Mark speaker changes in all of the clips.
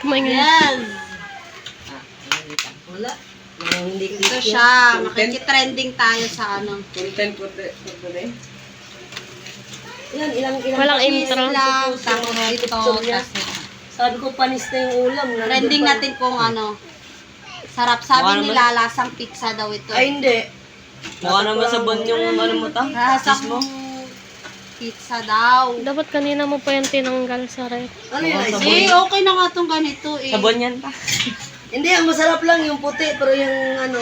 Speaker 1: Kumain nga.
Speaker 2: Yes!
Speaker 3: Wala. Hindi
Speaker 2: Ito siya. Makikitrending tayo sa ano.
Speaker 3: Content for today. Ilang
Speaker 1: Walang
Speaker 2: Cheese
Speaker 1: intro.
Speaker 2: lang. Tapos ito.
Speaker 3: Sabi ko panis na yung ulam.
Speaker 2: Trending natin kung ano. Sarap. Sabi nila, lasang pizza daw ito.
Speaker 3: Ay, hindi.
Speaker 4: Mukha naman sa bon yung ano mo ta?
Speaker 2: Lasang pizza daw.
Speaker 1: Dapat kanina mo pa yung tinanggal sa rep.
Speaker 3: Ano yun? Ice?
Speaker 2: Eh, okay na nga itong ganito eh.
Speaker 4: Sa bon yan ta.
Speaker 3: Hindi, ang masarap lang yung puti. Pero yung ano,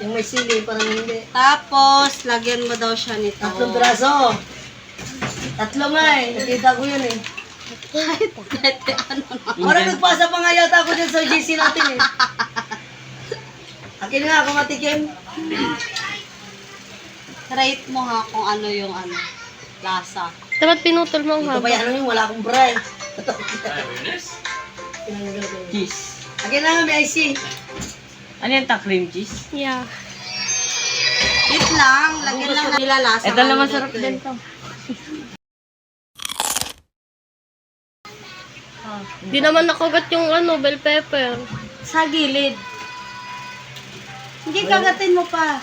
Speaker 3: yung may sili, parang hindi.
Speaker 2: Tapos, lagyan mo daw siya nito.
Speaker 3: 3 piraso. 3 nga eh. Nakita ko yun eh.
Speaker 2: Ano na?
Speaker 3: Parang nagpasa pa nga yata ako dyan sa GC natin eh. Akin nga ako matikim.
Speaker 2: Rate mo ha kung ano yung ano. Lasa.
Speaker 1: Dapat pinutol mo ang
Speaker 3: Ito pa
Speaker 1: haba.
Speaker 3: yan, ano yung wala akong bray.
Speaker 4: Cheese.
Speaker 3: Akin na nga, may IC.
Speaker 4: Ano yan ta? Cream cheese?
Speaker 1: Yeah.
Speaker 2: Wait lang. Lagyan lang nila lasa.
Speaker 4: Ito naman sarap din to.
Speaker 1: Di naman nakagat yung ano, bell pepper.
Speaker 2: Sa gilid. Hindi kagatin mo pa.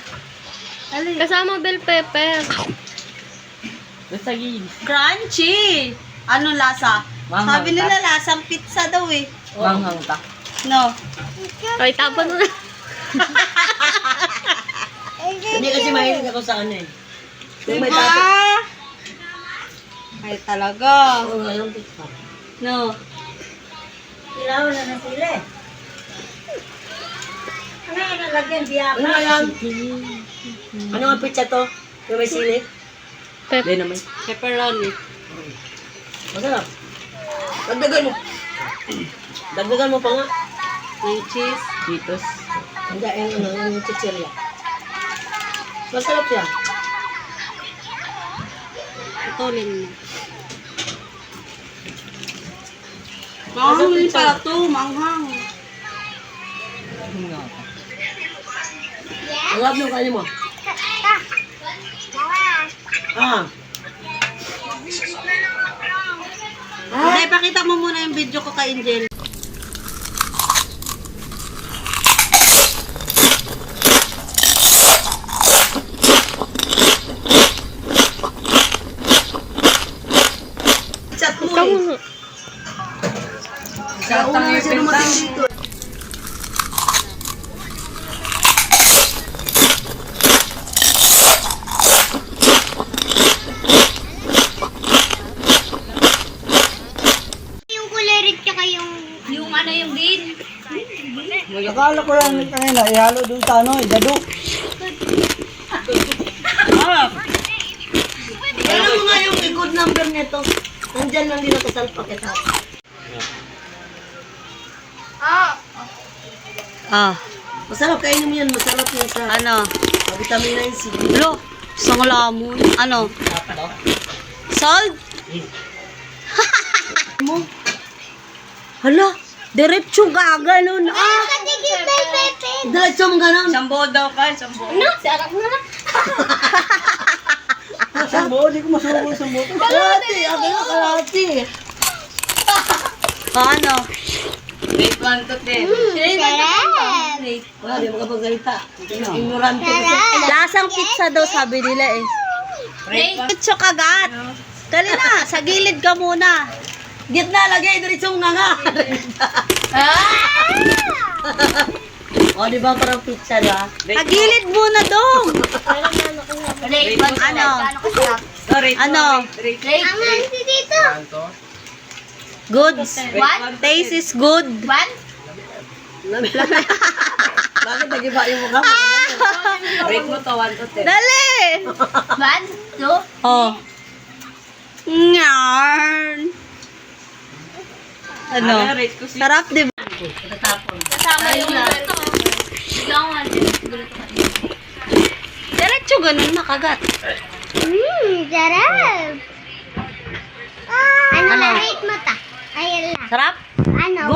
Speaker 2: Alin?
Speaker 1: Kasama bell pepper.
Speaker 4: Basta gilid.
Speaker 2: Crunchy! Ano lasa?
Speaker 4: Manghang
Speaker 2: Sabi nila lasang pizza daw eh.
Speaker 4: Manghang ta.
Speaker 2: No.
Speaker 1: Ay, tapon mo na.
Speaker 3: Hindi kasi mahilig ako sa ano eh. Yung may tato.
Speaker 2: Ah! Ay talaga.
Speaker 3: Oo, ngayon pizza.
Speaker 2: No.
Speaker 3: Ilaw na ng sili. Ano yung nalagyan? Biyaka? Ano yan? Ano ang pizza to? Yung may sili?
Speaker 1: Pep.
Speaker 4: Hindi naman.
Speaker 2: Pepperoni.
Speaker 3: Masarap. Dagdagan mo. Dagdagan mo pa nga.
Speaker 2: May cheese.
Speaker 4: Cheetos.
Speaker 3: Hindi, yung chichirya. Masarap siya.
Speaker 2: Putulin mo. Manghang din pala to. Manghang.
Speaker 3: Alap mo kayo mo. Ah.
Speaker 2: Hindi, pakita mo muna yung video ko kay Angel.
Speaker 3: Chat mo
Speaker 1: Ikaw
Speaker 3: eh.
Speaker 1: muna.
Speaker 3: Sa una na siya dumating dito.
Speaker 5: Yung kulirit tsaka yung ano yung green.
Speaker 6: Akala ko lang kanina, ihalo dun sa ano, dado.
Speaker 3: Alam mo nga yung good number nito. Nandyan lang din ako sa paket ha.
Speaker 2: Ah,
Speaker 3: Masarap kainin mo yan. Masarap yan sa
Speaker 2: ano?
Speaker 3: vitamin 9C.
Speaker 2: Lo, isang lamon. Ano? Salt?
Speaker 3: Mo?
Speaker 2: Hala, diretso gaganon. Ah!
Speaker 5: Katigil bell pepper.
Speaker 3: Diretso mo ganon.
Speaker 4: Sambo daw ka, sambo.
Speaker 5: Sarap na.
Speaker 6: Sambo, di ko masubo sa sambo.
Speaker 3: Kalahati. Akin na kalahati.
Speaker 2: Ano?
Speaker 4: Rate 1 to 10.
Speaker 5: Sarap.
Speaker 3: Wala, di mo kapagsalita. Ignorante ko siya.
Speaker 2: Lasang pizza daw sabi nila eh. Diretso kagat. Dali na, sa gilid ka muna.
Speaker 3: Gitna lagay. Diretso mo nga nga. O, di ba parang pizza na?
Speaker 2: Sa gilid muna dong. Ano? Ano?
Speaker 5: Ang hansi dito.
Speaker 2: Good. Taste is good.
Speaker 3: Bakit nagiba yung mukha mo?
Speaker 4: Rate mo to 1 to 10.
Speaker 2: Dali.
Speaker 5: 1, 2.
Speaker 2: Oh. Nyan. Ano?
Speaker 4: Rate ko si
Speaker 2: Sarap, di ba?
Speaker 5: Kasama yung biglang 1.
Speaker 2: Diretso ganun nakagat.
Speaker 5: Sarap. Ano na rate mo ta? Ayun lang.
Speaker 2: Sarap?
Speaker 5: Ano?
Speaker 2: Good.